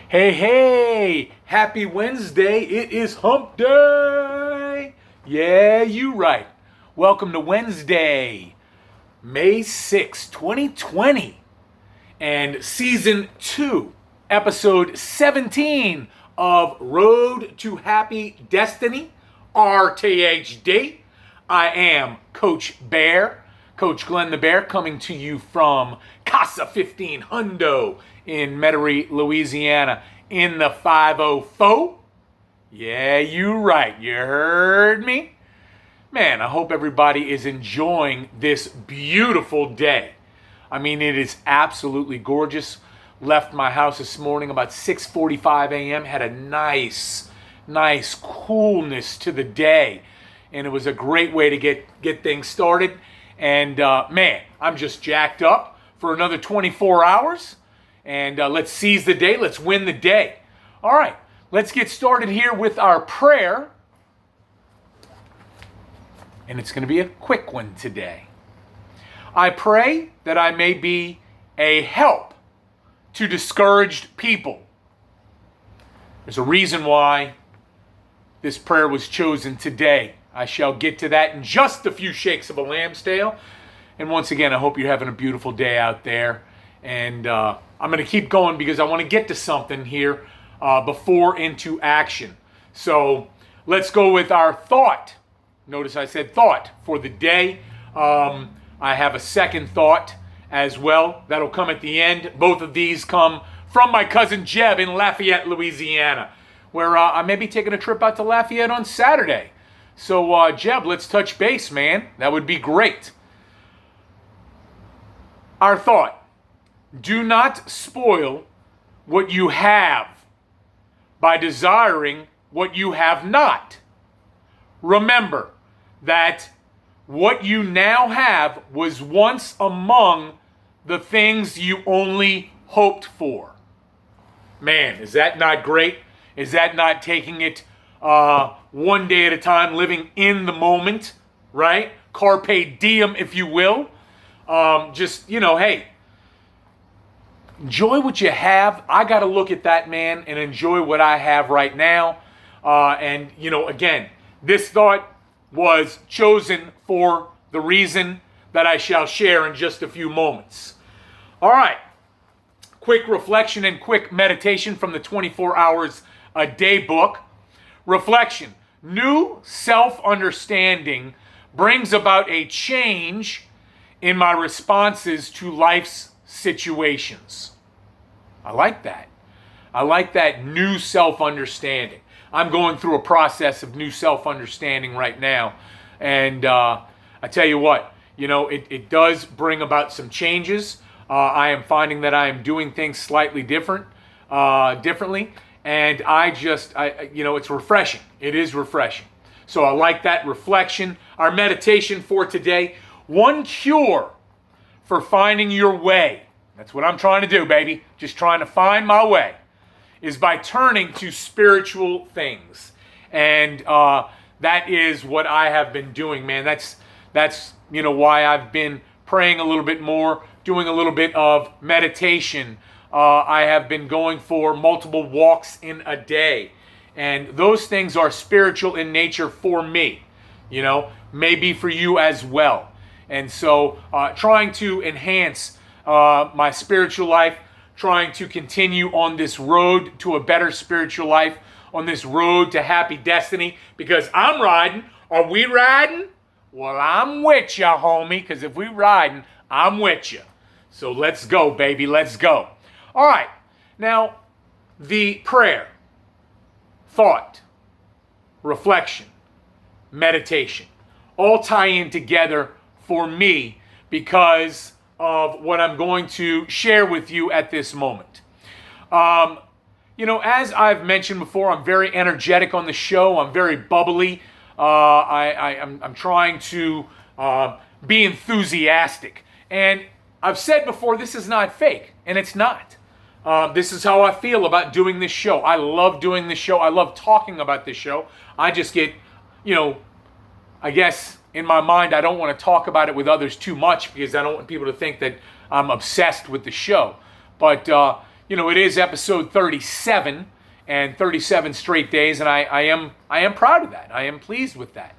Hey, hey, happy Wednesday. It is hump day. Yeah, you right. Welcome to Wednesday, May 6, 2020, and season 2, episode 17 of Road to Happy Destiny, RTHD. I am Coach Bear, Coach Glenn the Bear, coming to you from Casa 15 Hundo in Metairie, Louisiana, in the 504. Yeah, you right. You heard me. Man, I hope everybody is enjoying this beautiful day. I mean, it is absolutely gorgeous. Left my house this morning about 6:45 a.m. Had a nice coolness to the day. And it was a great way to get things started. And man, I'm just jacked up for another 24 hours. And let's seize the day. Let's win the day. All right, let's get started here with our prayer. And it's going to be a quick one today. I pray that I may be a help to discouraged people. There's a reason why this prayer was chosen today. I shall get to that in just a few shakes of a lamb's tail. And once again, I hope you're having a beautiful day out there. And I'm going to keep going because I want to get to something here before into action. So let's go with our thought. Notice I said thought for the day. I have a second thought as well. That'll come at the end. Both of these come from my cousin Jeb in Lafayette, Louisiana, where I may be taking a trip out to Lafayette on Saturday. So Jeb, let's touch base, man. That would be great. Our thought. Do not spoil what you have by desiring what you have not. Remember that what you now have was once among the things you only hoped for. Man, is that not great? Is that not taking it one day at a time, living in the moment, right? Carpe diem, if you will. Hey, enjoy what you have. I got to look at that, man, and enjoy what I have right now. Again, this thought was chosen for the reason that I shall share in just a few moments. All right. Quick reflection and quick meditation from the 24 Hours a Day book. Reflection. New self-understanding brings about a change in my responses to life's situations. I like that. I like that new self-understanding. I'm going through a process of new self-understanding right now. And I tell you what, it does bring about some changes. I am finding that I am doing things slightly differently. And it's refreshing. It is refreshing. So I like that reflection. Our meditation for today, one cure for finding your way. That's what I'm trying to do, baby. Just trying to find my way. Is by turning to spiritual things. And that is what I have been doing, man. That's why I've been praying a little bit more, doing a little bit of meditation. I have been going for multiple walks in a day. And those things are spiritual in nature for me. Maybe for you as well. And so trying to enhance my spiritual life, trying to continue on this road to a better spiritual life, on this road to happy destiny, because I'm riding. Are we riding? Well, I'm with you, homie, because if we riding, I'm with you. So let's go, baby, let's go. All right, now the prayer, thought, reflection, meditation, all tie in together for me because of what I'm going to share with you at this moment. As I've mentioned before, I'm very energetic on the show. I'm very bubbly. I'm trying to be enthusiastic. And I've said before, this is not fake, and it's not. This is how I feel about doing this show. I love doing this show. I love talking about this show. I just get, I guess in my mind, I don't want to talk about it with others too much because I don't want people to think that I'm obsessed with the show. But, it is episode 37 and 37 straight days, and I am proud of that. I am pleased with that.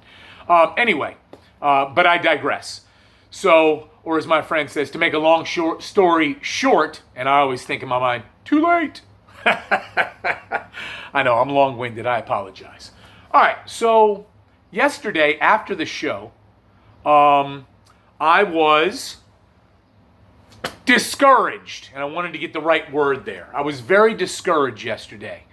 Anyway, but I digress. So, or as my friend says, to make a long story short, and I always think in my mind, too late. I know, I'm long-winded. I apologize. All right, so yesterday after the show, I was discouraged, and I wanted to get the right word there. I was very discouraged yesterday,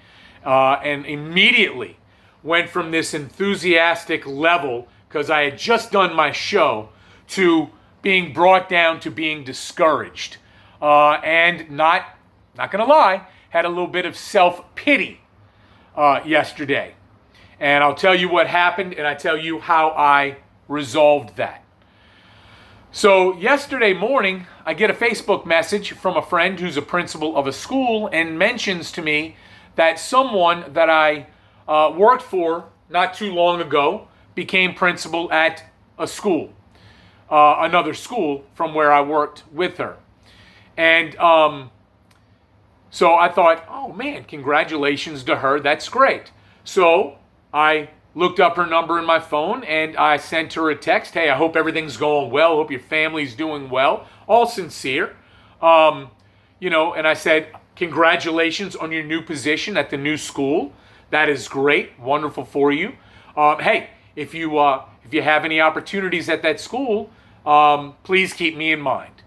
and immediately went from this enthusiastic level, because I had just done my show, to being brought down to being discouraged. And not going to lie, had a little bit of self-pity yesterday. And I'll tell you what happened, and I tell you how I resolved that. So yesterday morning, I get a Facebook message from a friend who's a principal of a school and mentions to me that someone that I worked for not too long ago became principal at a school, another school from where I worked with her. And so I thought, oh man, congratulations to her. That's great. So I looked up her number in my phone and I sent her a text. Hey, I hope everything's going well. Hope your family's doing well. All sincere. And I said, congratulations on your new position at the new school. That is great. Wonderful for you. Hey, if you have any opportunities at that school, please keep me in mind.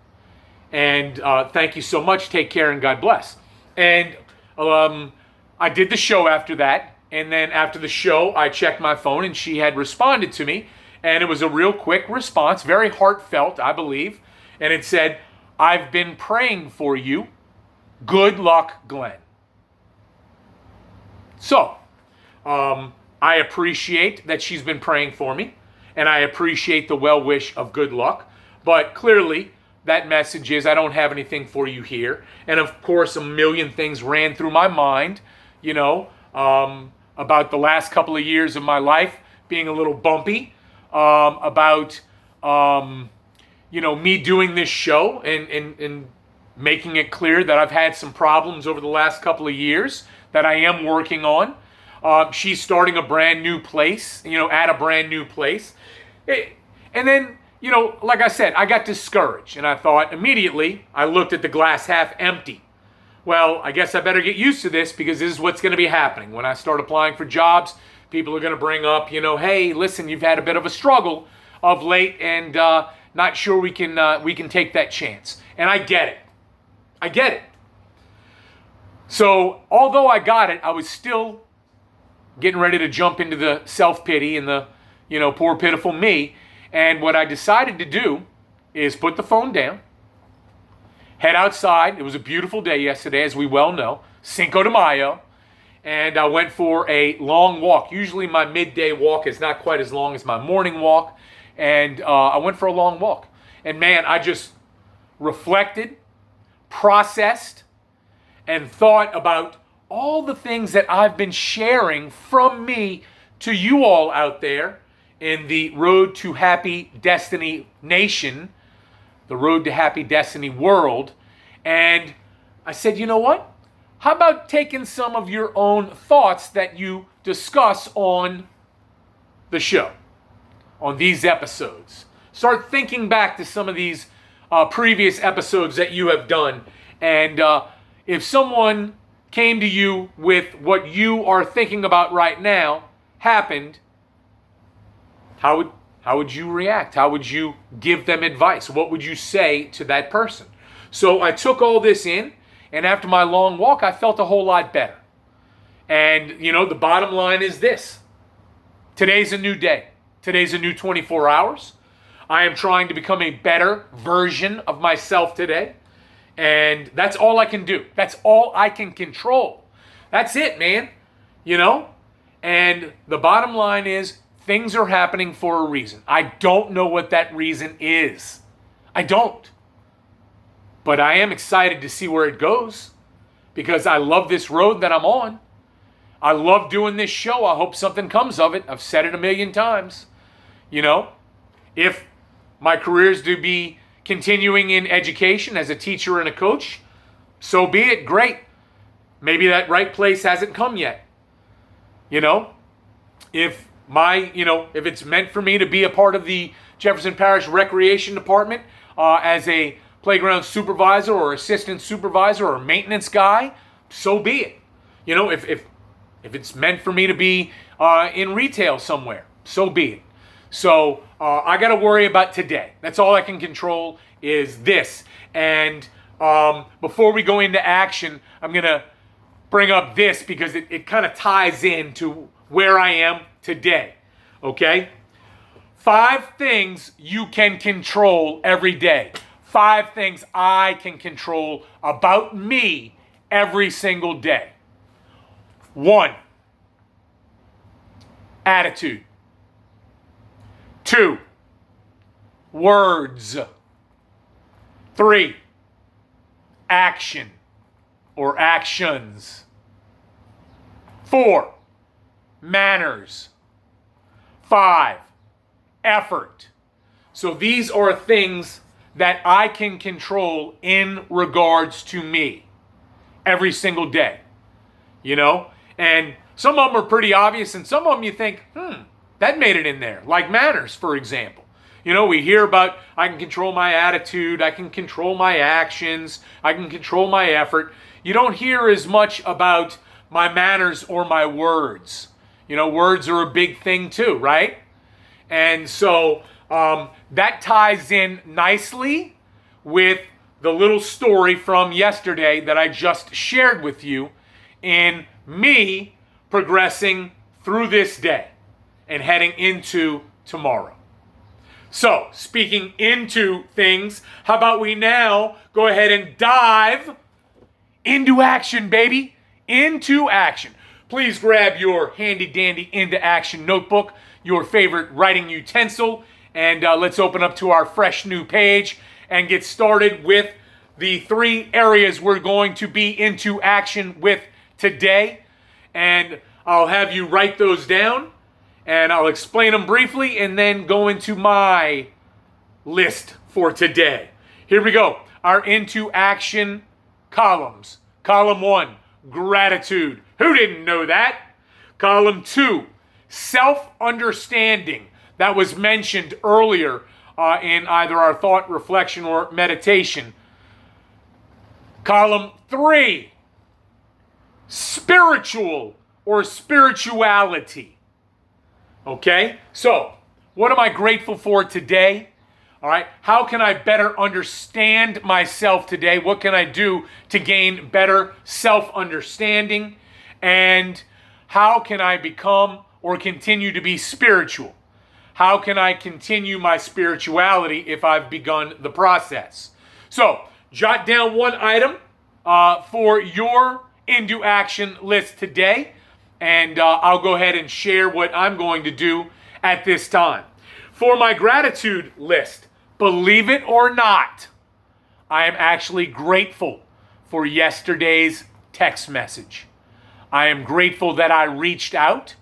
And thank you so much. Take care and God bless. And I did the show after that. And then after the show, I checked my phone and she had responded to me. And it was a real quick response, very heartfelt, I believe. And it said, I've been praying for you. Good luck, Glenn. So, I appreciate that she's been praying for me. And I appreciate the well wish of good luck. But clearly, that message is, I don't have anything for you here. And of course, a million things ran through my mind, about the last couple of years of my life being a little bumpy, about, me doing this show and making it clear that I've had some problems over the last couple of years that I am working on. She's starting a brand new place, at a brand new place. And then, like I said, I got discouraged and I thought immediately, I looked at the glass half empty. Well, I guess I better get used to this because this is what's going to be happening. When I start applying for jobs, people are going to bring up, hey, listen, you've had a bit of a struggle of late and not sure we can take that chance. And I get it. I get it. So although I got it, I was still getting ready to jump into the self-pity and the, poor pitiful me. And what I decided to do is put the phone down, head outside. It was a beautiful day yesterday, as we well know, Cinco de Mayo. And I went for a long walk. Usually my midday walk is not quite as long as my morning walk. And I went for a long walk. And man, I just reflected, processed, and thought about all the things that I've been sharing from me to you all out there in the Road to Happy Destiny Nation, the Road to Happy Destiny world. And I said, you know what? How about taking some of your own thoughts that you discuss on the show, on these episodes? Start thinking back to some of these previous episodes that you have done. And if someone came to you with what you are thinking about right now happened, how would you react? How would you give them advice? What would you say to that person? So I took all this in, and after my long walk, I felt a whole lot better. And, the bottom line is this. Today's a new day. Today's a new 24 hours. I am trying to become a better version of myself today. And that's all I can do. That's all I can control. That's it, man. And the bottom line is, things are happening for a reason. I don't know what that reason is. I don't. But I am excited to see where it goes because I love this road that I'm on. I love doing this show. I hope something comes of it. I've said it a million times. If my career is to be continuing in education as a teacher and a coach, So be it. Great. Maybe that right place hasn't come yet. You know, if if it's meant for me to be a part of the Jefferson Parish Recreation Department as a playground supervisor or assistant supervisor or maintenance guy, so be it. You know, if it's meant for me to be in retail somewhere, so be it. So I got to worry about today. That's all I can control is this. And before we go into action, I'm going to bring up this because it kind of ties into where I am today. Okay? 5 things you can control every day. 5 things I can control about me every single day. 1, attitude. 2, words. 3, action or actions. 4, manners. 5, effort. So these are things that I can control in regards to me every single day. You know? And some of them are pretty obvious, and some of them you think, that made it in there. Like manners, for example. You know, we hear about I can control my attitude, I can control my actions, I can control my effort. You don't hear as much about my manners or my words. You know, words are a big thing too, right? And so that ties in nicely with the little story from yesterday that I just shared with you in me progressing through this day and heading into tomorrow. So, speaking into things, how about we now go ahead and dive into action, baby? Into action. Please grab your handy dandy into action notebook, your favorite writing utensil, and let's open up to our fresh new page and get started with the 3 areas we're going to be into action with today. And I'll have you write those down, and I'll explain them briefly and then go into my list for today. Here we go. Our into action columns. Column 1, gratitude. Who didn't know that? Column 2, self-understanding. That was mentioned earlier in either our thought, reflection, or meditation. Column 3, spiritual or spirituality. Okay? So, what am I grateful for today? All right? How can I better understand myself today? What can I do to gain better self-understanding? And how can I become or continue to be spiritual? How can I continue my spirituality if I've begun the process? So, jot down one item for your into action list today, and I'll go ahead and share what I'm going to do at this time. For my gratitude list, believe it or not, I am actually grateful for yesterday's text message. I am grateful that I reached out,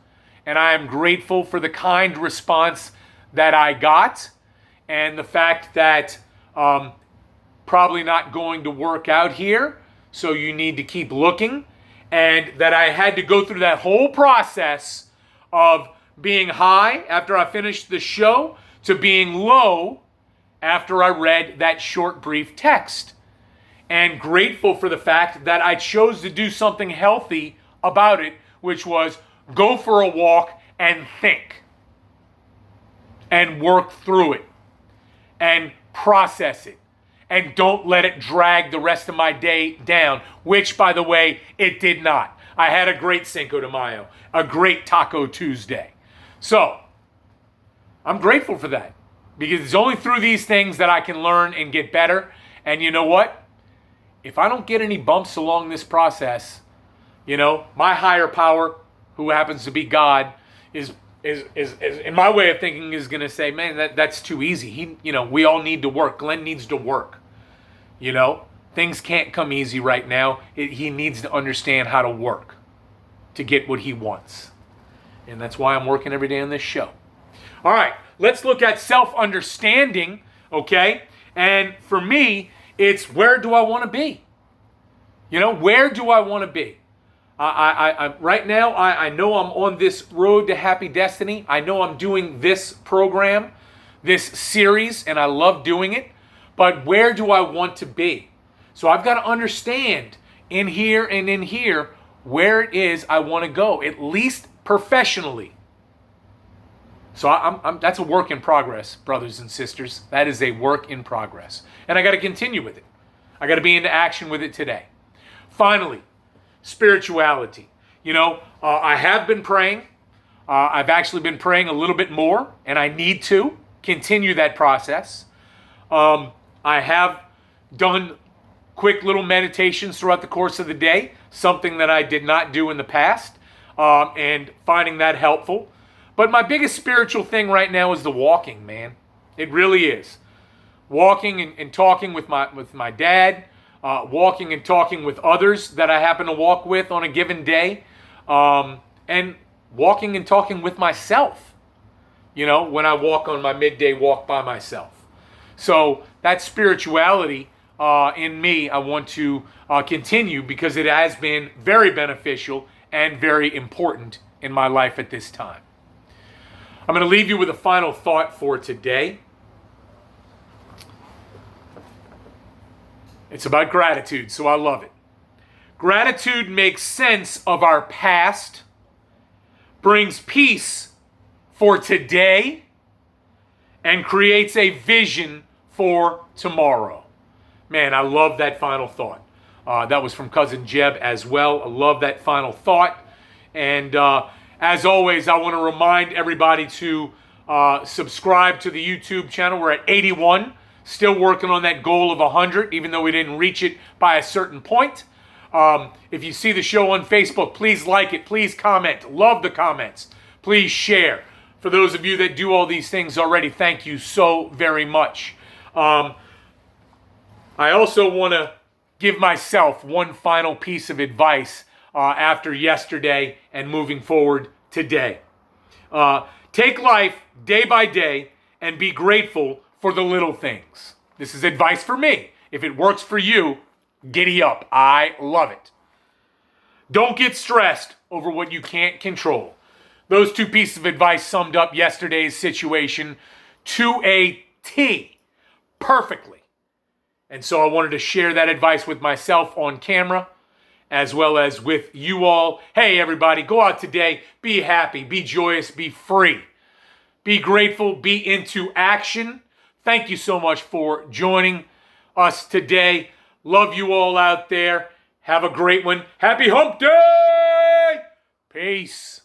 and I am grateful for the kind response that I got, and the fact that probably not going to work out here, so you need to keep looking, and that I had to go through that whole process of being high after I finished the show to being low after I read that short, brief text. And grateful for the fact that I chose to do something healthy about it, which was go for a walk and think and work through it and process it. And don't let it drag the rest of my day down, which, by the way, it did not. I had a great Cinco de Mayo, a great Taco Tuesday. So, I'm grateful for that, because it's only through these things that I can learn and get better. And you know what? If I don't get any bumps along this process, you know, my higher power, who happens to be God, is in my way of thinking, is going to say, man, that's too easy. We all need to work. Glenn needs to work. You know, things can't come easy right now. He needs to understand how to work to get what he wants. And that's why I'm working every day on this show. All right, let's look at self-understanding, okay? And for me, it's where do I want to be? You know, where do I want to be? Right now, I know I'm on this road to happy destiny. I know I'm doing this program, this series, and I love doing it. But where do I want to be? So I've got to understand in here and in here where it is I want to go, at least professionally. So that's a work in progress, brothers and sisters. That is a work in progress. And I got to continue with it. I got to be into action with it today. Finally, spirituality. You know, I have been praying. I've actually been praying a little bit more, and I need to continue that process. I have done quick little meditations throughout the course of the day, something that I did not do in the past, and finding that helpful. But my biggest spiritual thing right now is the walking, man. It really is. Walking and talking with my dad, walking and talking with others that I happen to walk with on a given day, and walking and talking with myself, you know, when I walk on my midday walk by myself. So that spirituality in me, I want to continue because it has been very beneficial and very important in my life at this time. I'm going to leave you with a final thought for today. It's about gratitude, so I love it. Gratitude makes sense of our past, brings peace for today, and creates a vision for tomorrow. Man, I love that final thought. That was from Cousin Jeb as well. I love that final thought. And as always, I want to remind everybody to subscribe to the YouTube channel. We're at 81. Still working on that goal of 100, even though we didn't reach it by a certain point. If you see the show on Facebook, please like it. Please comment. Love the comments. Please share. For those of you that do all these things already, thank you so very much. I also want to give myself one final piece of advice after yesterday and moving forward today. Take life day by day and be grateful for the little things. This is advice for me. If it works for you, giddy up. I love it. Don't get stressed over what you can't control. Those two pieces of advice summed up yesterday's situation to a T, perfectly. And so I wanted to share that advice with myself on camera, as well as with you all. Hey, everybody, go out today. Be happy, be joyous, be free. Be grateful, be into action. Thank you so much for joining us today. Love you all out there. Have a great one. Happy Hump Day! Peace.